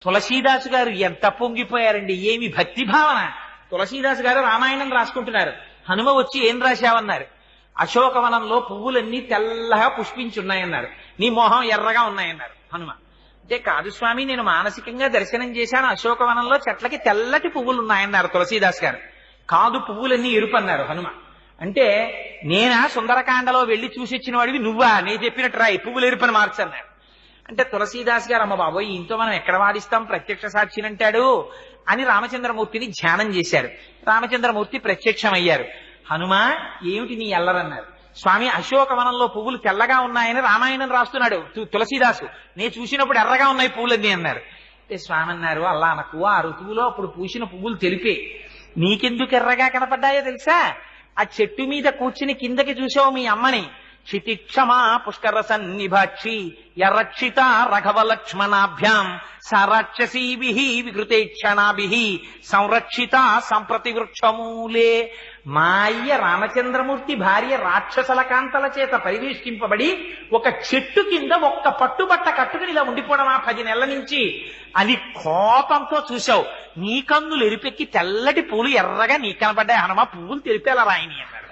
తులసీదాసు గారు ఎంత పొంగిపోయారండి, ఏమి భక్తి భావన. తులసీదాసు గారు రామాయణం రాసుకుంటున్నారు. హనుమ వచ్చి ఏం రాశావన్నారు. అశోకవనంలో పువ్వులన్నీ తెల్లగా పుష్పించున్నాయన్నారు. నీ మోహం ఎర్రగా ఉన్నాయన్నారు హనుమ. అంటే కాదు స్వామి, నేను మానసికంగా దర్శనం చేశాను, అశోకవనంలో చెట్లకి తెల్లటి పువ్వులు ఉన్నాయన్నారు తులసీదాస్ గారు. కాదు, పువ్వులన్నీ ఎరుపన్నారు హనుమ. అంటే నేనా సుందరకాండలో వెళ్లి చూసిచ్చిన వాడివి నువ్వా, నేను చెప్పినట్టు రాయి పువ్వులు ఎరుపని మార్చన్నారు. అంటే తులసీదాస్ గారు అమ్మ బాబోయ్ ఇంతో మనం ఎక్కడ వాదిస్తాం, ప్రత్యక్ష సాక్షినంటాడు అని రామచంద్రమూర్తిని ధ్యానం చేశారు. రామచంద్రమూర్తి ప్రత్యక్షమయ్యారు. హనుమా ఏమిటి నీ ఎల్లరన్నారు. స్వామి అశోకవనంలో పువ్వులు తెల్లగా ఉన్నాయని రామాయణం రాస్తున్నాడు తులసీదాసు, నేను చూసినప్పుడు ఎర్రగా ఉన్నాయి పువ్వులన్నీ అన్నారు. అంటే స్వామి అన్నారు, అల్లా అనకు, ఆ ఋతువులో అప్పుడు పూసిన పువ్వులు తెలిపే, నీకెందుకు ఎర్రగా కనపడ్డాయో తెలుసా, ఆ చెట్టు మీద కూర్చుని కిందకి చూసావు మీ అమ్మని, క్షితిక్షమా పుష్కర సన్నిభాక్షి యరక్షిత రఘవ లక్ష్మణాభ్యాం సరాక్షసీభి వికృతేక్షణాభి సంరక్షిత సంప్రతి వృక్షమూలే. మా అయ్య రామచంద్రమూర్తి భార్య రాక్షసల కాంతల చేత పరివేష్టింపబడి ఒక చెట్టు కింద ఒక్క పట్టుబట్ట కట్టుకుని ఇలా ఉండిపోవడం ఆ 10 నెలల నుంచి, అది కోపంతో చూశావు, నీ కన్నులు ఎరిపెక్కి తెల్లటి పూలు ఎర్రగా నీ కనబడ్డాయి హనుమ, పువ్వులు తెలిపేలా రాయిని అన్నారు.